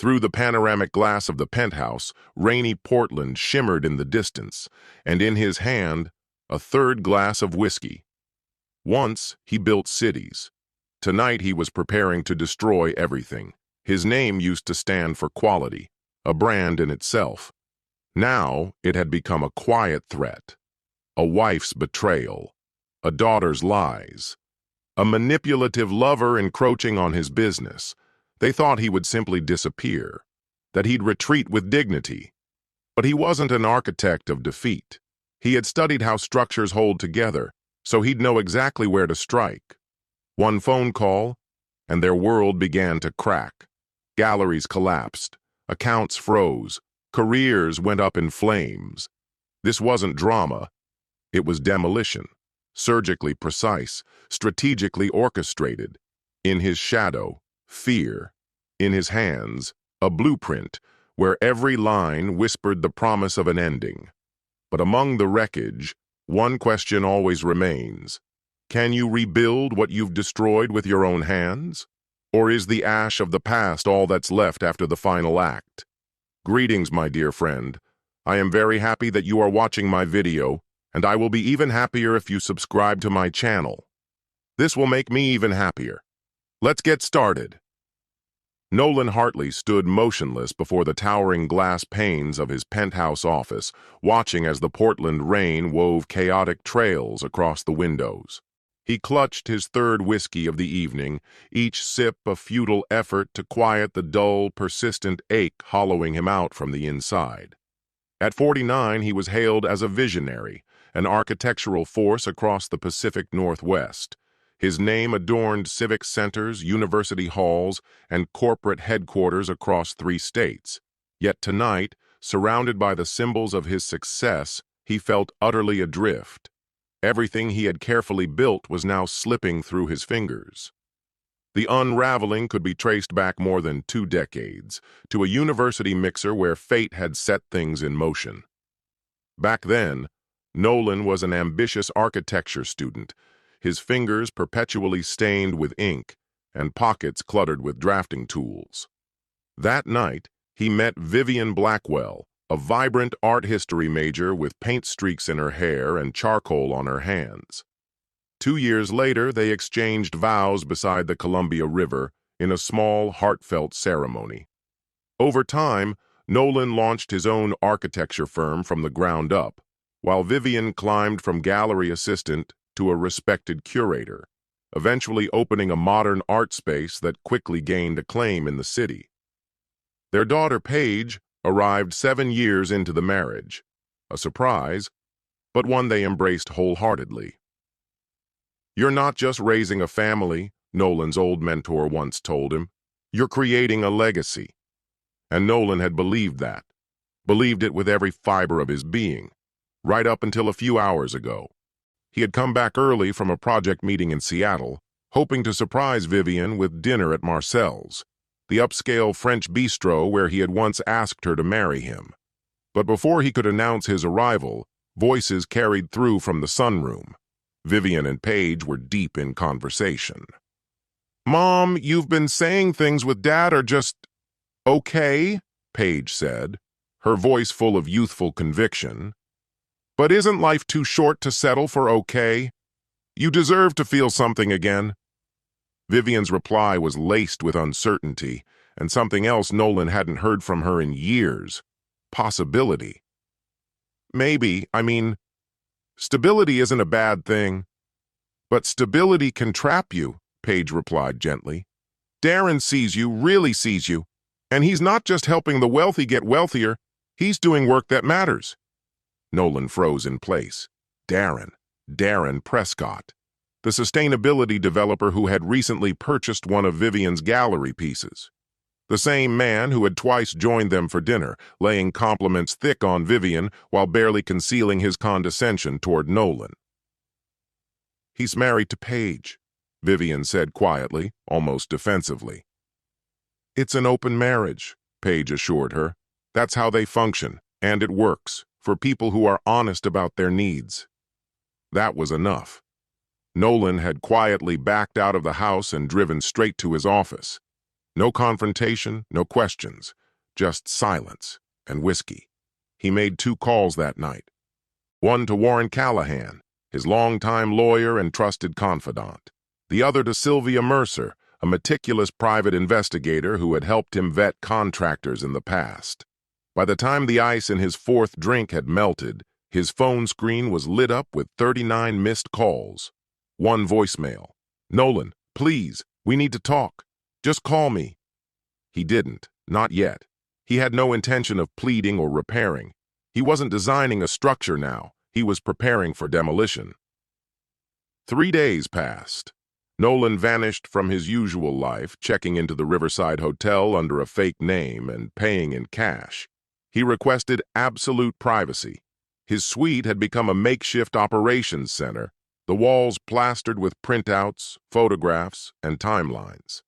Through the panoramic glass of the penthouse, rainy Portland shimmered in the distance, and in his hand, a third glass of whiskey. Once, he built cities. Tonight he was preparing to destroy everything. His name used to stand for quality, a brand in itself. Now, it had become a quiet threat. A wife's betrayal, a daughter's lies, a manipulative lover encroaching on his business. They thought he would simply disappear, that he'd retreat with dignity. But he wasn't an architect of defeat. He had studied how structures hold together, so he'd know exactly where to strike. One phone call, and their world began to crack. Galleries collapsed, accounts froze, careers went up in flames. This wasn't drama. It was demolition, surgically precise, strategically orchestrated. In his shadow, fear. In his hands, a blueprint where every line whispered the promise of an ending. But among the wreckage, one question always remains. Can you rebuild what you've destroyed with your own hands? Or is the ash of the past all that's left after the final act? Greetings, my dear friend. I am very happy that you are watching my video, and I will be even happier if you subscribe to my channel. This will make me even happier. Let's get started. Nolan Hartley stood motionless before the towering glass panes of his penthouse office, watching as the Portland rain wove chaotic trails across the windows. He clutched his third whiskey of the evening, each sip a futile effort to quiet the dull, persistent ache hollowing him out from the inside. At 49, he was hailed as a visionary, an architectural force across the Pacific Northwest. His name adorned civic centers, university halls, and corporate headquarters across 3 states. Yet tonight, surrounded by the symbols of his success, he felt utterly adrift. Everything he had carefully built was now slipping through his fingers. The unraveling could be traced back more than 2 decades, to a university mixer where fate had set things in motion. Back then, Nolan was an ambitious architecture student, his fingers perpetually stained with ink and pockets cluttered with drafting tools. That night, he met Vivian Blackwell, a vibrant art history major with paint streaks in her hair and charcoal on her hands. 2 years later, they exchanged vows beside the Columbia River in a small, heartfelt ceremony. Over time, Nolan launched his own architecture firm from the ground up, while Vivian climbed from gallery assistant to a respected curator, eventually opening a modern art space that quickly gained acclaim in the city. Their daughter, Paige, arrived 7 years into the marriage, a surprise, but one they embraced wholeheartedly. "You're not just raising a family," Nolan's old mentor once told him. "You're creating a legacy." And Nolan had believed that, believed it with every fiber of his being, right up until a few hours ago. He had come back early from a project meeting in Seattle, hoping to surprise Vivian with dinner at Marcel's, the upscale French bistro where he had once asked her to marry him. But before he could announce his arrival, voices carried through from the sunroom. Vivian and Paige were deep in conversation. "Mom, you've been saying things with Dad are just okay," Paige said, her voice full of youthful conviction. "But isn't life too short to settle for okay? You deserve to feel something again." Vivian's reply was laced with uncertainty, and something else Nolan hadn't heard from her in years. Possibility. Stability isn't a bad thing. "But stability can trap you," Paige replied gently. "Darren sees you, really sees you, and he's not just helping the wealthy get wealthier, he's doing work that matters." Nolan froze in place. Darren Prescott, the sustainability developer who had recently purchased one of Vivian's gallery pieces. The same man who had twice joined them for dinner, laying compliments thick on Vivian while barely concealing his condescension toward Nolan. "He's married to Paige," Vivian said quietly, almost defensively. "It's an open marriage," Paige assured her. "That's how they function, and it works, for people who are honest about their needs." That was enough. Nolan had quietly backed out of the house and driven straight to his office. No confrontation, no questions, just silence and whiskey. He made 2 calls that night. One to Warren Callahan, his longtime lawyer and trusted confidant. The other to Sylvia Mercer, a meticulous private investigator who had helped him vet contractors in the past. By the time the ice in his 4th drink had melted, his phone screen was lit up with 39 missed calls. One voicemail. "Nolan, please, we need to talk. Just call me." He didn't, not yet. He had no intention of pleading or repairing. He wasn't designing a structure now. He was preparing for demolition. 3 days passed. Nolan vanished from his usual life, checking into the Riverside Hotel under a fake name and paying in cash. He requested absolute privacy. His suite had become a makeshift operations center, the walls plastered with printouts, photographs, and timelines.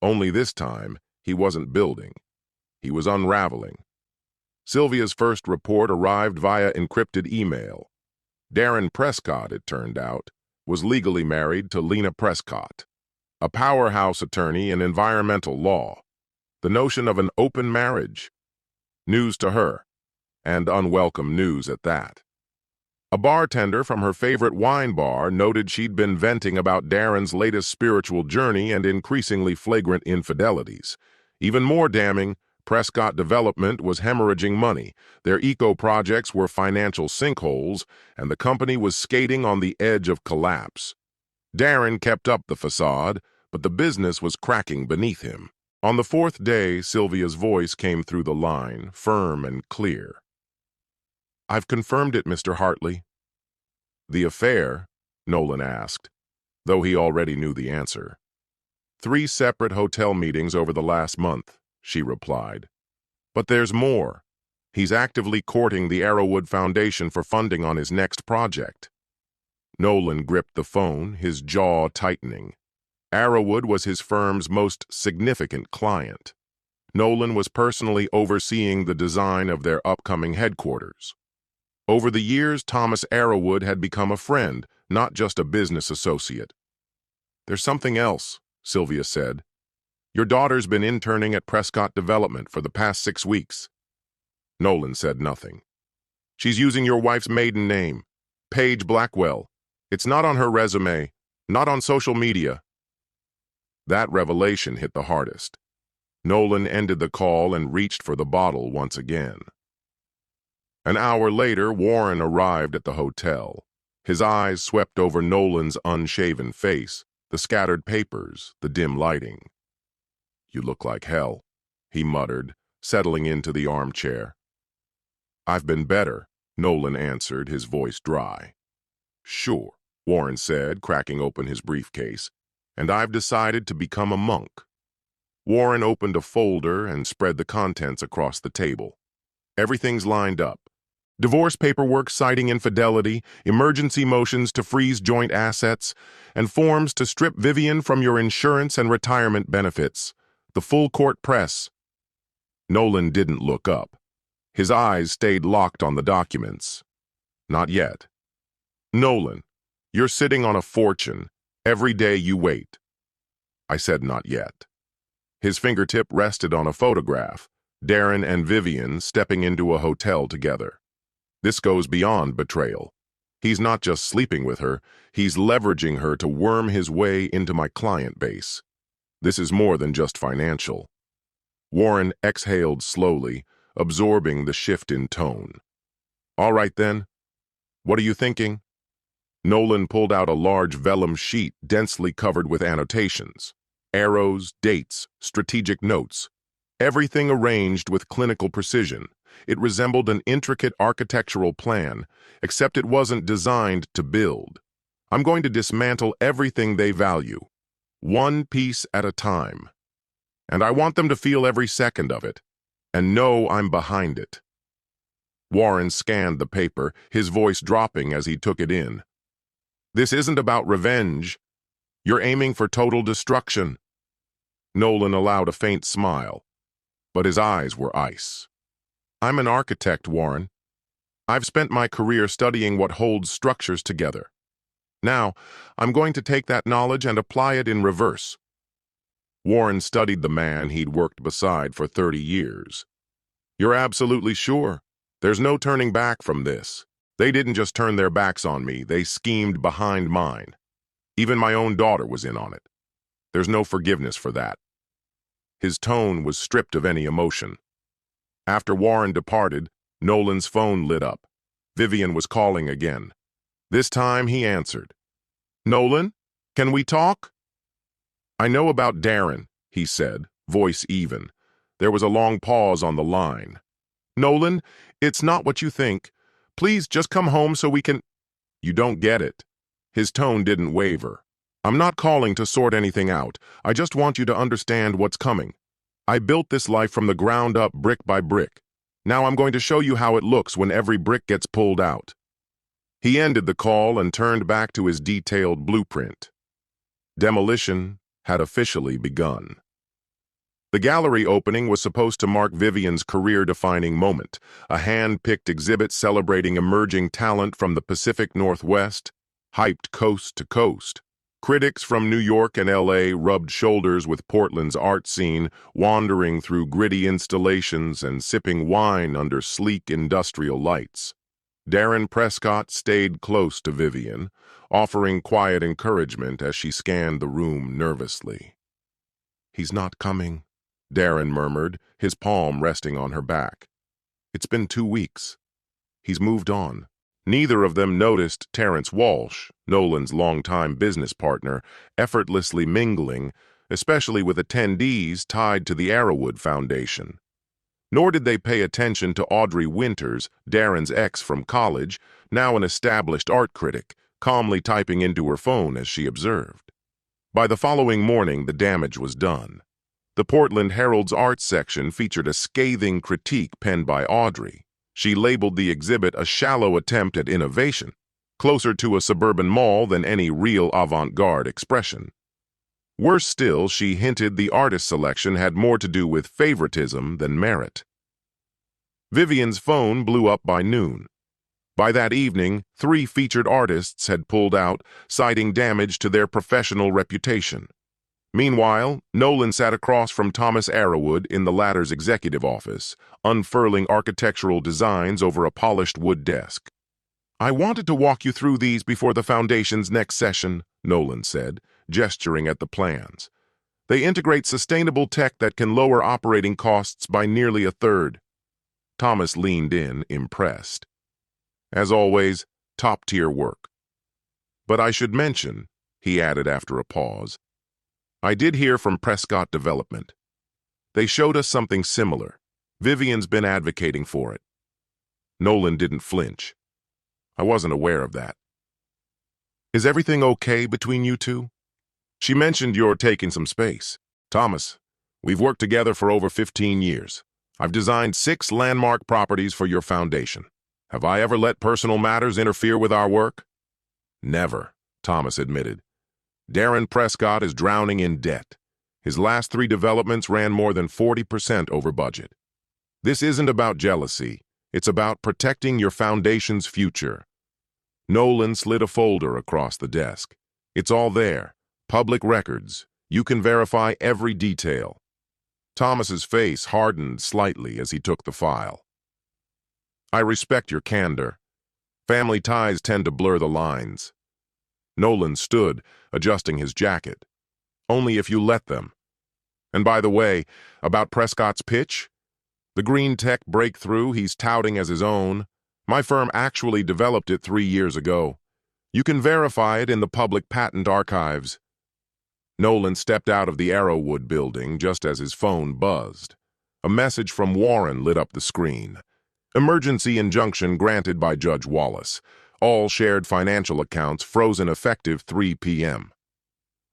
Only this time, he wasn't building. He was unraveling. Sylvia's first report arrived via encrypted email. Darren Prescott, it turned out, was legally married to Lena Prescott, a powerhouse attorney in environmental law. The notion of an open marriage. News to her, and unwelcome news at that. A bartender from her favorite wine bar noted she'd been venting about Darren's latest spiritual journey and increasingly flagrant infidelities. Even more damning, Prescott Development was hemorrhaging money, their eco-projects were financial sinkholes, and the company was skating on the edge of collapse. Darren kept up the facade, but the business was cracking beneath him. On the 4th day, Sylvia's voice came through the line, firm and clear. "I've confirmed it, Mr. Hartley." "The affair?" Nolan asked, though he already knew the answer. "3 separate hotel meetings over the last month," she replied. "But there's more. He's actively courting the Arrowwood Foundation for funding on his next project." Nolan gripped the phone, his jaw tightening. Arrowwood was his firm's most significant client. Nolan was personally overseeing the design of their upcoming headquarters. Over the years, Thomas Arrowwood had become a friend, not just a business associate. "There's something else," Sylvia said. "Your daughter's been interning at Prescott Development for the past 6 weeks." Nolan said nothing. "She's using your wife's maiden name, Paige Blackwell. It's not on her resume, not on social media." That revelation hit the hardest. Nolan ended the call and reached for the bottle once again. An hour later, Warren arrived at the hotel. His eyes swept over Nolan's unshaven face, the scattered papers, the dim lighting. "You look like hell," he muttered, settling into the armchair. "I've been better," Nolan answered, his voice dry. "Sure," Warren said, cracking open his briefcase, "and I've decided to become a monk." Warren opened a folder and spread the contents across the table. "Everything's lined up. Divorce paperwork citing infidelity, emergency motions to freeze joint assets, and forms to strip Vivian from your insurance and retirement benefits. The full court press." Nolan didn't look up. His eyes stayed locked on the documents. "Not yet." "Nolan, you're sitting on a fortune. Every day you wait." I said not yet. His fingertip rested on a photograph, Darren and Vivian stepping into a hotel together. This goes beyond betrayal. He's not just sleeping with her, he's leveraging her to worm his way into my client base. This is more than just financial. Warren exhaled slowly, absorbing the shift in tone. "All right then. What are you thinking?" Nolan pulled out a large vellum sheet densely covered with annotations. Arrows, dates, strategic notes. Everything arranged with clinical precision. It resembled an intricate architectural plan, except it wasn't designed to build. I'm going to dismantle everything they value, one piece at a time. And I want them to feel every second of it, and know I'm behind it. Warren scanned the paper, his voice dropping as he took it in. "This isn't about revenge. You're aiming for total destruction." Nolan allowed a faint smile, but his eyes were ice. "I'm an architect, Warren. I've spent my career studying what holds structures together. Now, I'm going to take that knowledge and apply it in reverse." Warren studied the man he'd worked beside for 30 years. "You're absolutely sure? There's no turning back from this. They didn't just turn their backs on me, they schemed behind mine. Even my own daughter was in on it. There's no forgiveness for that." His tone was stripped of any emotion. After Warren departed, Nolan's phone lit up. Vivian was calling again. This time he answered. "Nolan, can we talk?" "I know about Darren," he said, voice even. There was a long pause on the line. "Nolan, it's not what you think. Please just come home so we can—" "You don't get it." His tone didn't waver. "I'm not calling to sort anything out. I just want you to understand what's coming. I built this life from the ground up, brick by brick. Now I'm going to show you how it looks when every brick gets pulled out." He ended the call and turned back to his detailed blueprint. Demolition had officially begun. The gallery opening was supposed to mark Vivian's career-defining moment, a hand-picked exhibit celebrating emerging talent from the Pacific Northwest, hyped coast to coast. Critics from New York and LA rubbed shoulders with Portland's art scene, wandering through gritty installations and sipping wine under sleek industrial lights. Darren Prescott stayed close to Vivian, offering quiet encouragement as she scanned the room nervously. "He's not coming," Darren murmured, his palm resting on her back. "It's been 2 weeks. He's moved on." Neither of them noticed Terrence Walsh, Nolan's longtime business partner, effortlessly mingling, especially with attendees tied to the Arrowwood Foundation. Nor did they pay attention to Audrey Winters, Darren's ex from college, now an established art critic, calmly typing into her phone as she observed. By the following morning, the damage was done. The Portland Herald's art section featured a scathing critique penned by Audrey. She labeled the exhibit a shallow attempt at innovation, closer to a suburban mall than any real avant-garde expression. Worse still, she hinted the artist selection had more to do with favoritism than merit. Vivian's phone blew up by noon. By that evening, 3 featured artists had pulled out, citing damage to their professional reputation. Meanwhile, Nolan sat across from Thomas Arrowwood in the latter's executive office, unfurling architectural designs over a polished wood desk. "I wanted to walk you through these before the Foundation's next session," Nolan said, gesturing at the plans. "They integrate sustainable tech that can lower operating costs by nearly a third." Thomas leaned in, impressed. "As always, top-tier work. But I should mention," he added after a pause, "I did hear from Prescott Development. They showed us something similar. Vivian's been advocating for it." Nolan didn't flinch. "I wasn't aware of that. Is everything okay between you two? She mentioned you're taking some space." "Thomas, we've worked together for over 15 years. I've designed 6 landmark properties for your foundation. Have I ever let personal matters interfere with our work?" "Never," Thomas admitted. "Darren Prescott is drowning in debt. His last 3 developments ran more than 40% over budget. This isn't about jealousy. It's about protecting your foundation's future." Nolan slid a folder across the desk. "It's all there. Public records. You can verify every detail." Thomas's face hardened slightly as he took the file. "I respect your candor. Family ties tend to blur the lines." Nolan stood, adjusting his jacket. "Only if you let them. And by the way, about Prescott's pitch? The green tech breakthrough he's touting as his own, my firm actually developed it 3 years ago. You can verify it in the public patent archives." Nolan stepped out of the Arrowwood building just as his phone buzzed. A message from Warren lit up the screen. Emergency injunction granted by Judge Wallace. All shared financial accounts frozen effective 3 p.m.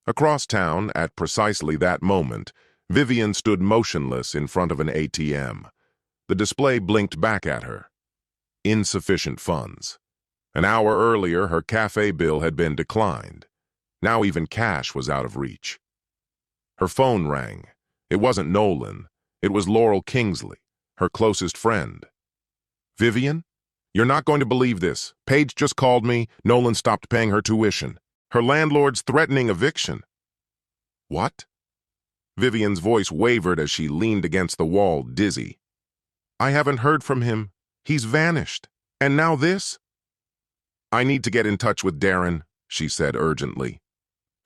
Across town, at precisely that moment, Vivian stood motionless in front of an ATM. The display blinked back at her. Insufficient funds. An hour earlier, her cafe bill had been declined. Now even cash was out of reach. Her phone rang. It wasn't Nolan. It was Laurel Kingsley, her closest friend. "Vivian? You're not going to believe this. Paige just called me. Nolan stopped paying her tuition. Her landlord's threatening eviction." "What?" Vivian's voice wavered as she leaned against the wall, dizzy. I haven't heard from him. He's vanished. And now this? I need to get in touch with Darren, she said urgently.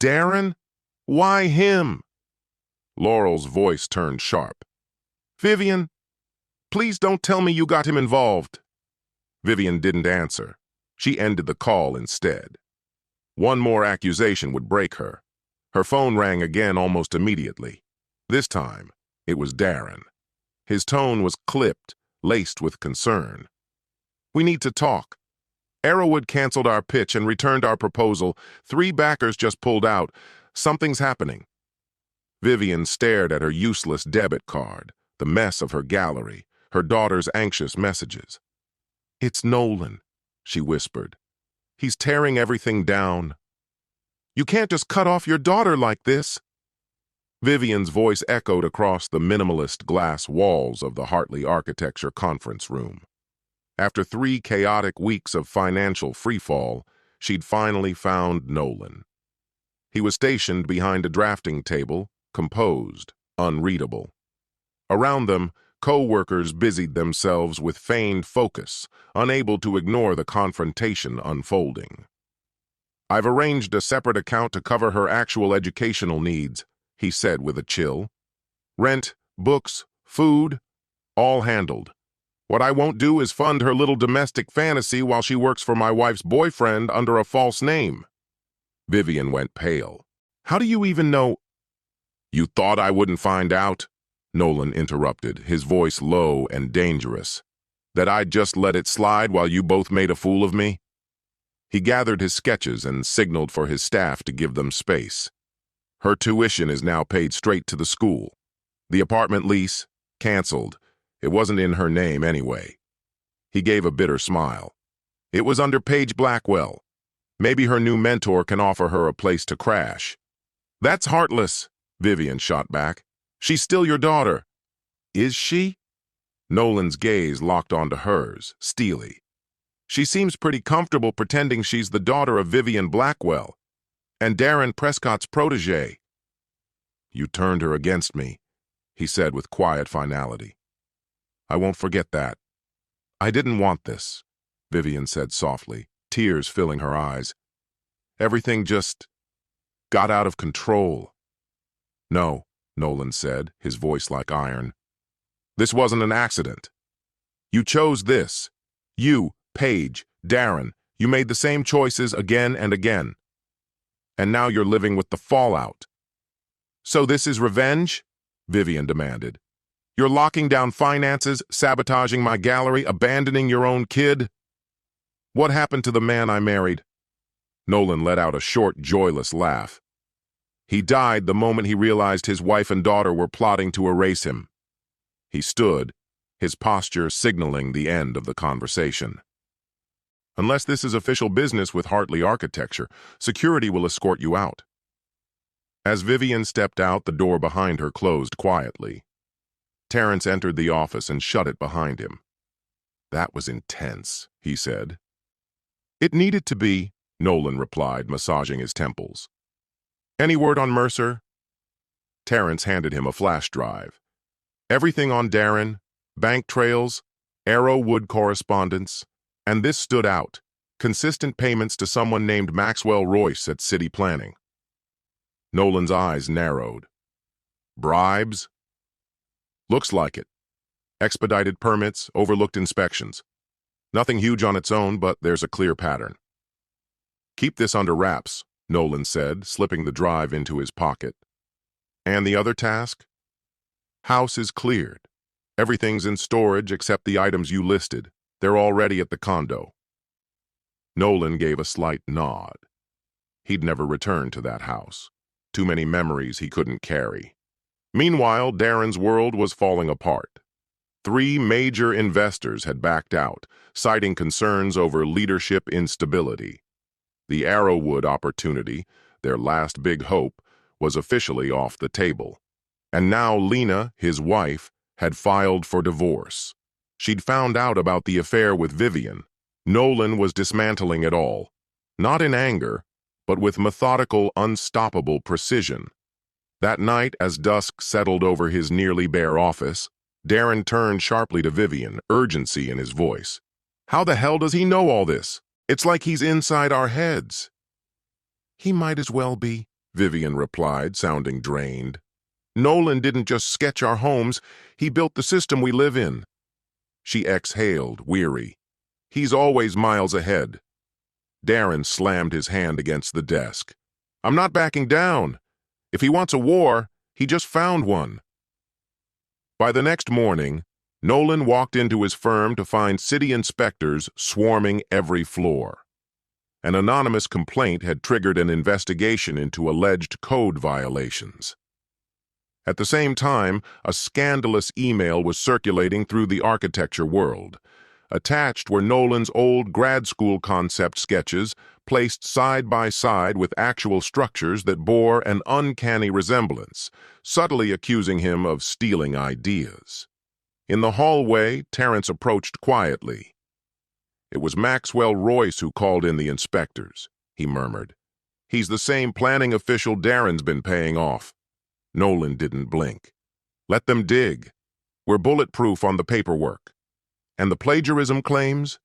Darren? Why him? Laurel's voice turned sharp. Vivian, please don't tell me you got him involved. Vivian didn't answer. She ended the call instead. One more accusation would break her. Her phone rang again almost immediately. This time, it was Darren. His tone was clipped, laced with concern. We need to talk. Arrowwood canceled our pitch and returned our proposal. 3 backers just pulled out. Something's happening. Vivian stared at her useless debit card, the mess of her gallery, her daughter's anxious messages. It's Nolan, she whispered. He's tearing everything down. You can't just cut off your daughter like this. Vivian's voice echoed across the minimalist glass walls of the Hartley Architecture conference room. After 3 chaotic weeks of financial freefall, she'd finally found Nolan. He was stationed behind a drafting table, composed, unreadable. Around them, co-workers busied themselves with feigned focus, unable to ignore the confrontation unfolding. I've arranged a separate account to cover her actual educational needs, he said with a chill. Rent, books, food, all handled. What I won't do is fund her little domestic fantasy while she works for my wife's boyfriend under a false name. Vivian went pale. How do you even know? You thought I wouldn't find out? Nolan interrupted, his voice low and dangerous. That I'd just let it slide while you both made a fool of me? He gathered his sketches and signaled for his staff to give them space. Her tuition is now paid straight to the school. The apartment lease, canceled. It wasn't in her name anyway. He gave a bitter smile. It was under Paige Blackwell. Maybe her new mentor can offer her a place to crash. That's heartless, Vivian shot back. She's still your daughter. Is she? Nolan's gaze locked onto hers, steely. She seems pretty comfortable pretending she's the daughter of Vivian Blackwell and Darren Prescott's protege. You turned her against me, he said with quiet finality. I won't forget that. I didn't want this, Vivian said softly, tears filling her eyes. Everything just got out of control. No, Nolan said, his voice like iron. This wasn't an accident. You chose this. You, Paige, Darren, you made the same choices again and again. And now you're living with the fallout. So this is revenge? Vivian demanded. You're locking down finances, sabotaging my gallery, abandoning your own kid? What happened to the man I married? Nolan let out a short, joyless laugh. He died the moment he realized his wife and daughter were plotting to erase him. He stood, his posture signaling the end of the conversation. Unless this is official business with Hartley Architecture, security will escort you out. As Vivian stepped out, the door behind her closed quietly. Terrence entered the office and shut it behind him. That was intense, he said. It needed to be, Nolan replied, massaging his temples. Any word on Mercer? Terrence handed him a flash drive. Everything on Darren, bank trails, Arrowwood correspondence, and this stood out, consistent payments to someone named Maxwell Royce at City Planning. Nolan's eyes narrowed. Bribes? Looks like it. Expedited permits, overlooked inspections. Nothing huge on its own, but there's a clear pattern. Keep this under wraps, Nolan said, slipping the drive into his pocket. And the other task? House is cleared. Everything's in storage except the items you listed. They're already at the condo. Nolan gave a slight nod. He'd never returned to that house. Too many memories he couldn't carry. Meanwhile, Darren's world was falling apart. 3 major investors had backed out, citing concerns over leadership instability. The Arrowwood opportunity, their last big hope, was officially off the table. And now Lena, his wife, had filed for divorce. She'd found out about the affair with Vivian. Nolan was dismantling it all, not in anger, but with methodical, unstoppable precision. That night, as dusk settled over his nearly bare office, Darren turned sharply to Vivian, urgency in his voice. How the hell does he know all this? It's like he's inside our heads. He might as well be, Vivian replied, sounding drained. Nolan didn't just sketch our homes, he built the system we live in. She exhaled, weary. He's always miles ahead. Darren slammed his hand against the desk. I'm not backing down. If he wants a war, he just found one. By the next morning, Nolan walked into his firm to find city inspectors swarming every floor. An anonymous complaint had triggered an investigation into alleged code violations. At the same time, a scandalous email was circulating through the architecture world. Attached were Nolan's old grad school concept sketches, placed side by side with actual structures that bore an uncanny resemblance, subtly accusing him of stealing ideas. In the hallway, Terrence approached quietly. It was Maxwell Royce who called in the inspectors, he murmured. He's the same planning official Darren's been paying off. Nolan didn't blink. Let them dig. We're bulletproof on the paperwork. And the plagiarism claims?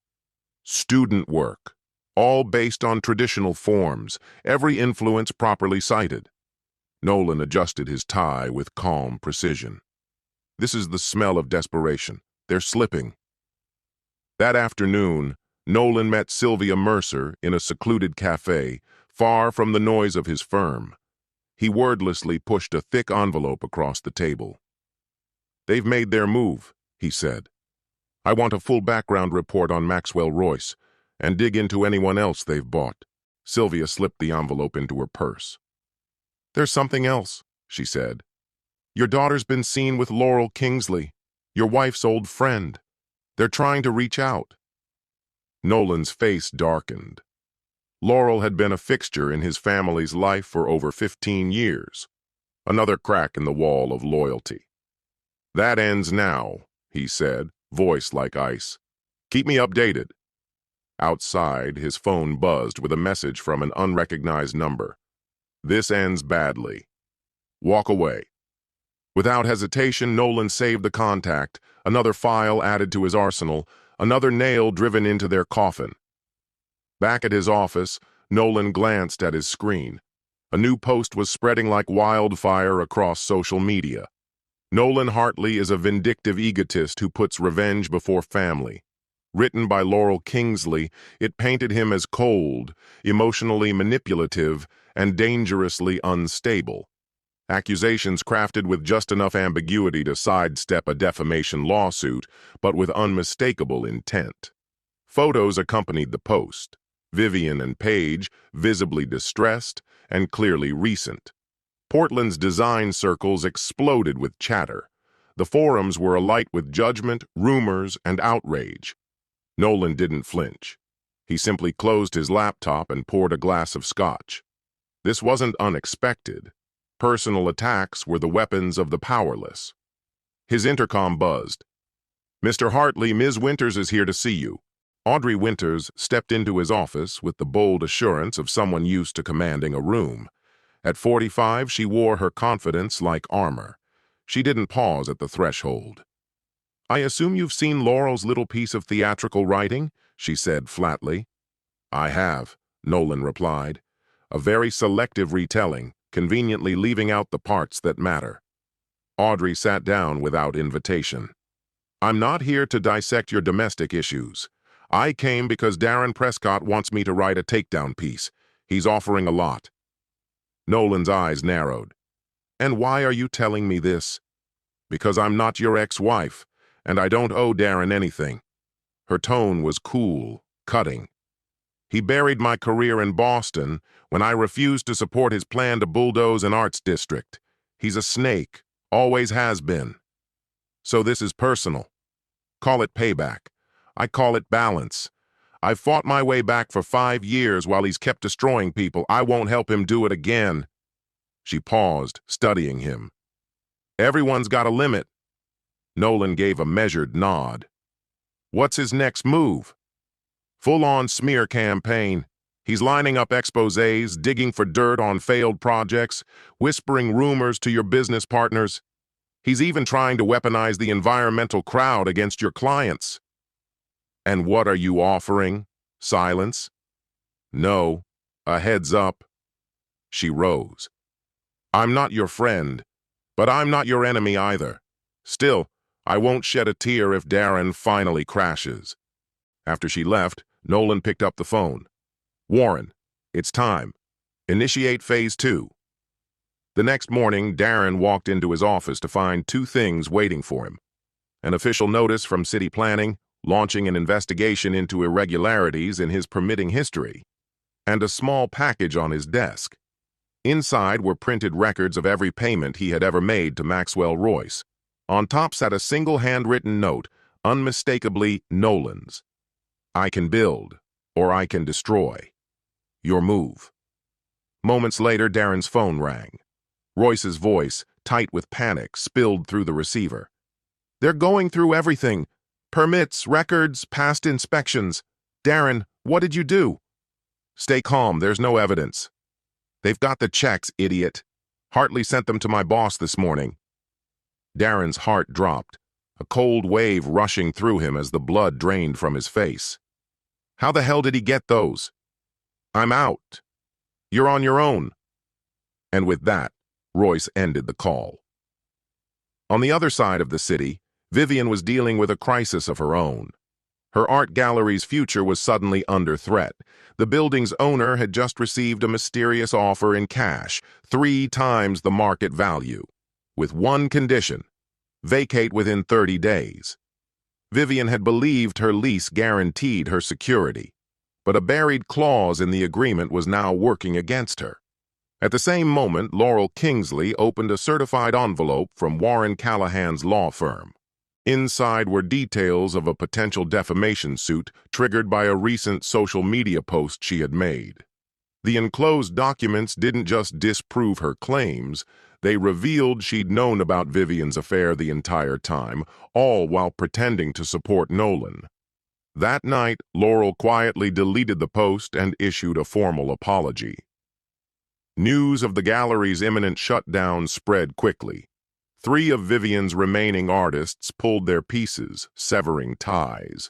Student work, all based on traditional forms, every influence properly cited. Nolan adjusted his tie with calm precision. This is the smell of desperation. They're slipping. That afternoon, Nolan met Sylvia Mercer in a secluded cafe, far from the noise of his firm. He wordlessly pushed a thick envelope across the table. They've made their move, he said. I want a full background report on Maxwell Royce, and dig into anyone else they've bought. Sylvia slipped the envelope into her purse. There's something else, she said. Your daughter's been seen with Laurel Kingsley, your wife's old friend. They're trying to reach out. Nolan's face darkened. Laurel had been a fixture in his family's life for over 15 years. Another crack in the wall of loyalty. That ends now, he said, voice like ice. Keep me updated. Outside, his phone buzzed with a message from an unrecognized number. This ends badly. Walk away. Without hesitation, Nolan saved the contact, another file added to his arsenal, another nail driven into their coffin. Back at his office, Nolan glanced at his screen. A new post was spreading like wildfire across social media. Nolan Hartley is a vindictive egotist who puts revenge before family. Written by Laurel Kingsley, it painted him as cold, emotionally manipulative, and dangerously unstable. Accusations crafted with just enough ambiguity to sidestep a defamation lawsuit, but with unmistakable intent. Photos accompanied the post. Vivian and Paige, visibly distressed and clearly recent. Portland's design circles exploded with chatter. The forums were alight with judgment, rumors, and outrage. Nolan didn't flinch. He simply closed his laptop and poured a glass of scotch. This wasn't unexpected. Personal attacks were the weapons of the powerless. His intercom buzzed. Mr. Hartley, Ms. Winters is here to see you. Audrey Winters stepped into his office with the bold assurance of someone used to commanding a room. At 45, she wore her confidence like armor. She didn't pause at the threshold. I assume you've seen Laurel's little piece of theatrical writing, she said flatly. I have, Nolan replied. A very selective retelling, conveniently leaving out the parts that matter. Audrey sat down without invitation. I'm not here to dissect your domestic issues. I came because Darren Prescott wants me to write a takedown piece. He's offering a lot. Nolan's eyes narrowed. And why are you telling me this? Because I'm not your ex-wife, and I don't owe Darren anything. Her tone was cool, cutting. He buried my career in Boston when I refused to support his plan to bulldoze an arts district. He's a snake, always has been. So this is personal. Call it payback. I call it balance. I've fought my way back for 5 years while he's kept destroying people. I won't help him do it again. She paused, studying him. Everyone's got a limit. Nolan gave a measured nod. What's his next move? Full-on smear campaign. He's lining up exposés, digging for dirt on failed projects, whispering rumors to your business partners. He's even trying to weaponize the environmental crowd against your clients. And what are you offering? Silence? No. A heads up. She rose. I'm not your friend, but I'm not your enemy either. Still, I won't shed a tear if Darren finally crashes. After she left, Nolan picked up the phone. Warren, it's time. Initiate phase 2. The next morning, Darren walked into his office to find two things waiting for him. An official notice from city planning, launching an investigation into irregularities in his permitting history, and a small package on his desk. Inside were printed records of every payment he had ever made to Maxwell Royce. On top sat a single handwritten note, unmistakably Nolan's. I can build, or I can destroy. Your move. Moments later, Darren's phone rang. Royce's voice, tight with panic, spilled through the receiver. They're going through everything. Permits, records, past inspections. Darren, what did you do? Stay calm, there's no evidence. They've got the checks, idiot. Hartley sent them to my boss this morning. Darren's heart dropped, a cold wave rushing through him as the blood drained from his face. How the hell did he get those? I'm out. You're on your own. And with that, Royce ended the call. On the other side of the city, Vivian was dealing with a crisis of her own. Her art gallery's future was suddenly under threat. The building's owner had just received a mysterious offer in cash, 3 times the market value, with one condition: vacate within 30 days. Vivian had believed her lease guaranteed her security, but a buried clause in the agreement was now working against her. At the same moment, Laurel Kingsley opened a certified envelope from Warren Callahan's law firm. Inside were details of a potential defamation suit triggered by a recent social media post she had made. The enclosed documents didn't just disprove her claims, they revealed she'd known about Vivian's affair the entire time, all while pretending to support Nolan. That night, Laurel quietly deleted the post and issued a formal apology. News of the gallery's imminent shutdown spread quickly. 3 of Vivian's remaining artists pulled their pieces, severing ties.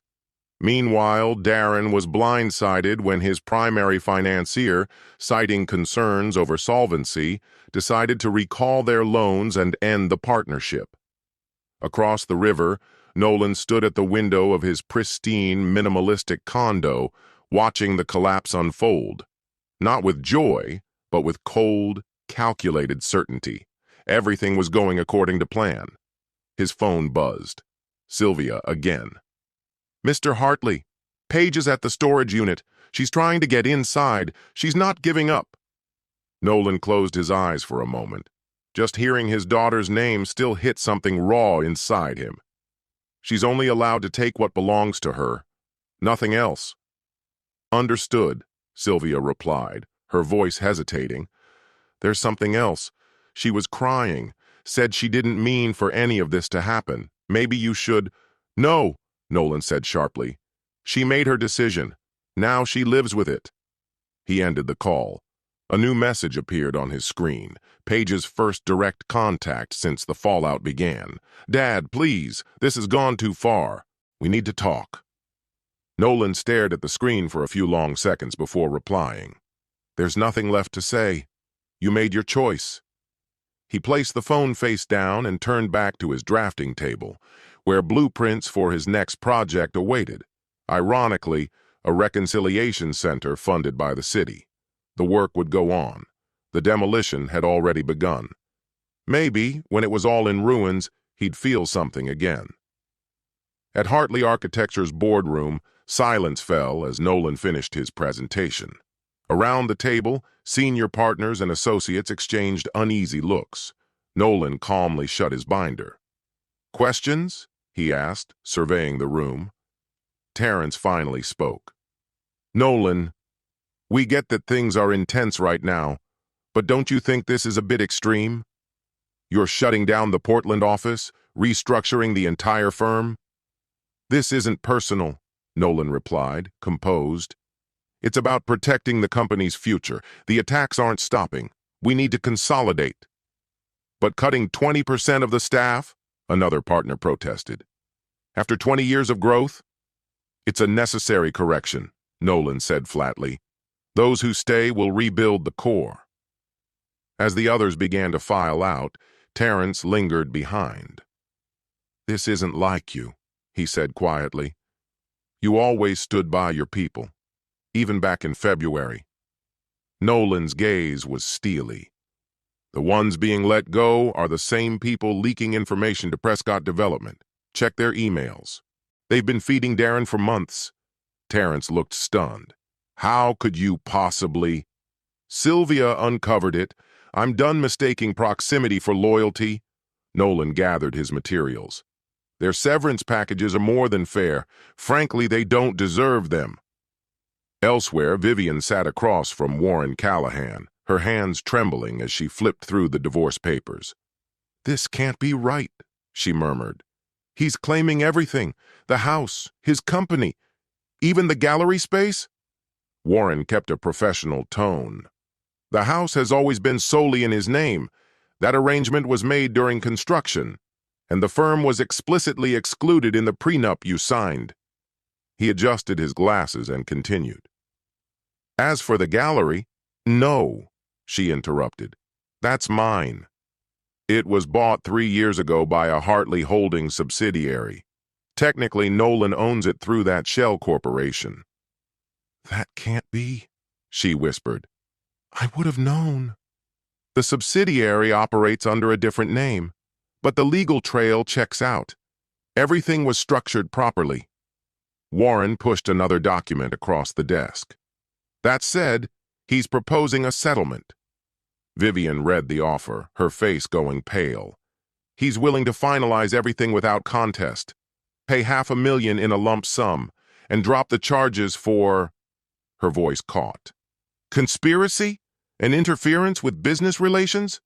Meanwhile, Darren was blindsided when his primary financier, citing concerns over solvency, decided to recall their loans and end the partnership. Across the river, Nolan stood at the window of his pristine, minimalistic condo, watching the collapse unfold. Not with joy, but with cold, calculated certainty. Everything was going according to plan. His phone buzzed. Sylvia again. Mr. Hartley, Paige is at the storage unit. She's trying to get inside. She's not giving up. Nolan closed his eyes for a moment. Just hearing his daughter's name still hit something raw inside him. She's only allowed to take what belongs to her. Nothing else. Understood, Sylvia replied, her voice hesitating. There's something else. She was crying, said she didn't mean for any of this to happen. Maybe you should... No, Nolan said sharply. She made her decision. Now she lives with it. He ended the call. A new message appeared on his screen, Paige's first direct contact since the fallout began. Dad, please, this has gone too far. We need to talk. Nolan stared at the screen for a few long seconds before replying. There's nothing left to say. You made your choice. He placed the phone face down and turned back to his drafting table, where blueprints for his next project awaited. Ironically, a reconciliation center funded by the city. The work would go on. The demolition had already begun. Maybe, when it was all in ruins, he'd feel something again. At Hartley Architecture's boardroom, silence fell as Nolan finished his presentation. Around the table, senior partners and associates exchanged uneasy looks. Nolan calmly shut his binder. Questions? He asked, surveying the room. Terrence finally spoke. Nolan, we get that things are intense right now, but don't you think this is a bit extreme? You're shutting down the Portland office, restructuring the entire firm? This isn't personal, Nolan replied, composed. It's about protecting the company's future. The attacks aren't stopping. We need to consolidate. But cutting 20% of the staff? Another partner protested. After 20 years of growth? It's a necessary correction, Nolan said flatly. Those who stay will rebuild the core. As the others began to file out, Terrence lingered behind. This isn't like you, he said quietly. You always stood by your people, even back in February. Nolan's gaze was steely. The ones being let go are the same people leaking information to Prescott Development. Check their emails. They've been feeding Darren for months. Terrence looked stunned. How could you possibly? Sylvia uncovered it. I'm done mistaking proximity for loyalty. Nolan gathered his materials. Their severance packages are more than fair. Frankly, they don't deserve them. Elsewhere, Vivian sat across from Warren Callahan, her hands trembling as she flipped through the divorce papers. This can't be right, she murmured. He's claiming everything, the house, his company, even the gallery space? Warren kept a professional tone. The house has always been solely in his name. That arrangement was made during construction, and the firm was explicitly excluded in the prenup you signed. He adjusted his glasses and continued. As for the gallery, no, she interrupted. That's mine. It was bought 3 years ago by a Hartley Holdings subsidiary. Technically, Nolan owns it through that shell corporation. That can't be, she whispered. I would have known. The subsidiary operates under a different name, but the legal trail checks out. Everything was structured properly. Warren pushed another document across the desk. That said, he's proposing a settlement. Vivian read the offer, her face going pale. He's willing to finalize everything without contest, pay $500,000 in a lump sum, and drop the charges for... Her voice caught. Conspiracy? An interference with business relations?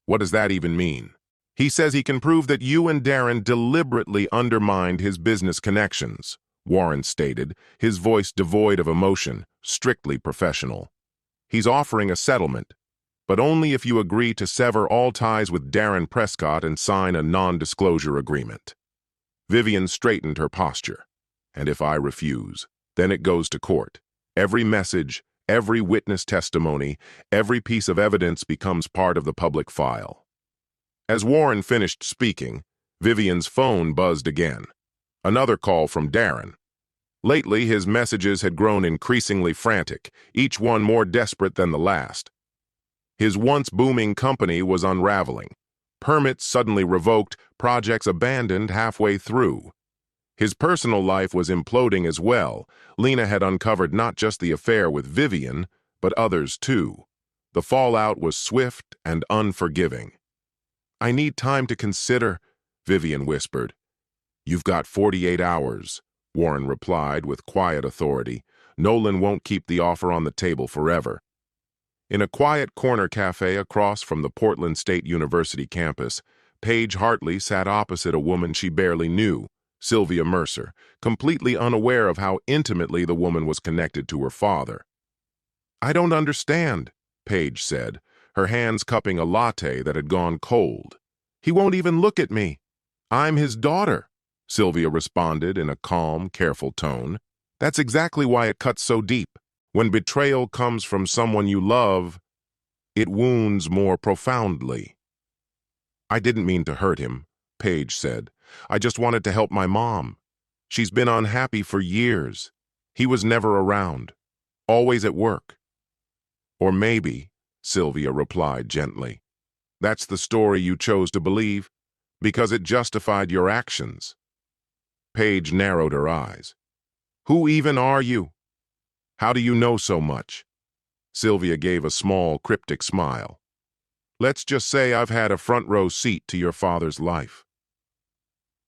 What does that even mean? He says he can prove that you and Darren deliberately undermined his business connections, Warren stated, his voice devoid of emotion, strictly professional. He's offering a settlement, but only if you agree to sever all ties with Darren Prescott and sign a non-disclosure agreement. Vivian straightened her posture. And if I refuse, then it goes to court. Every message, every witness testimony, every piece of evidence becomes part of the public file. As Warren finished speaking, Vivian's phone buzzed again. Another call from Darren. Lately, his messages had grown increasingly frantic, each one more desperate than the last. His once booming company was unraveling. Permits suddenly revoked, projects abandoned halfway through. His personal life was imploding as well. Lena had uncovered not just the affair with Vivian, but others too. The fallout was swift and unforgiving. I need time to consider, Vivian whispered. You've got 48 hours, Warren replied with quiet authority. Nolan won't keep the offer on the table forever. In a quiet corner cafe across from the Portland State University campus, Paige Hartley sat opposite a woman she barely knew, Sylvia Mercer, completely unaware of how intimately the woman was connected to her father. I don't understand, Paige said, her hands cupping a latte that had gone cold. He won't even look at me. I'm his daughter, Sylvia responded in a calm, careful tone. That's exactly why it cuts so deep. When betrayal comes from someone you love, it wounds more profoundly. I didn't mean to hurt him, Paige said. I just wanted to help my mom. She's been unhappy for years. He was never around, always at work. Or maybe, Sylvia replied gently, that's the story you chose to believe, because it justified your actions. Paige narrowed her eyes. Who even are you? How do you know so much? Sylvia gave a small, cryptic smile. Let's just say I've had a front-row seat to your father's life.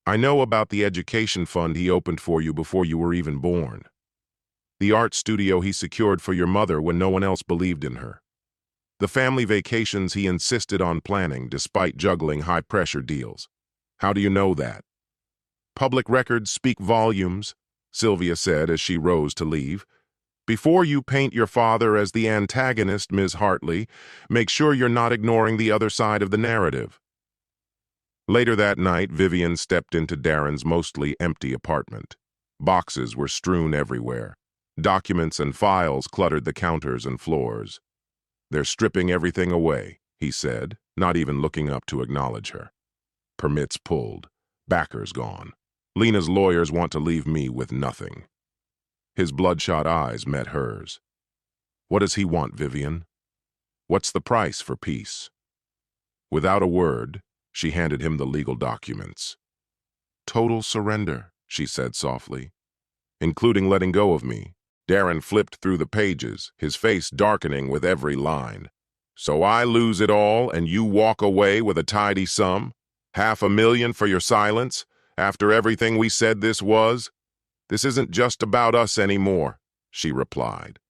I know about the education fund he opened for you before you were even born. The art studio he secured for your mother when no one else believed in her. The family vacations he insisted on planning despite juggling high-pressure deals. How do you know that? Public records speak volumes, Sylvia said as she rose to leave. Before you paint your father as the antagonist, Ms. Hartley, make sure you're not ignoring the other side of the narrative. Later that night, Vivian stepped into Darren's mostly empty apartment. Boxes were strewn everywhere. Documents and files cluttered the counters and floors. "They're stripping everything away," he said, not even looking up to acknowledge her. "Permits pulled. Backers gone. Lena's lawyers want to leave me with nothing." His bloodshot eyes met hers. "What does he want, Vivian? What's the price for peace?" Without a word, she handed him the legal documents. "Total surrender," she said softly. "Including letting go of me." Darren flipped through the pages, his face darkening with every line. "So I lose it all and you walk away with a tidy sum? $500,000 for your silence, after everything we said this was?" "This isn't just about us anymore," she replied.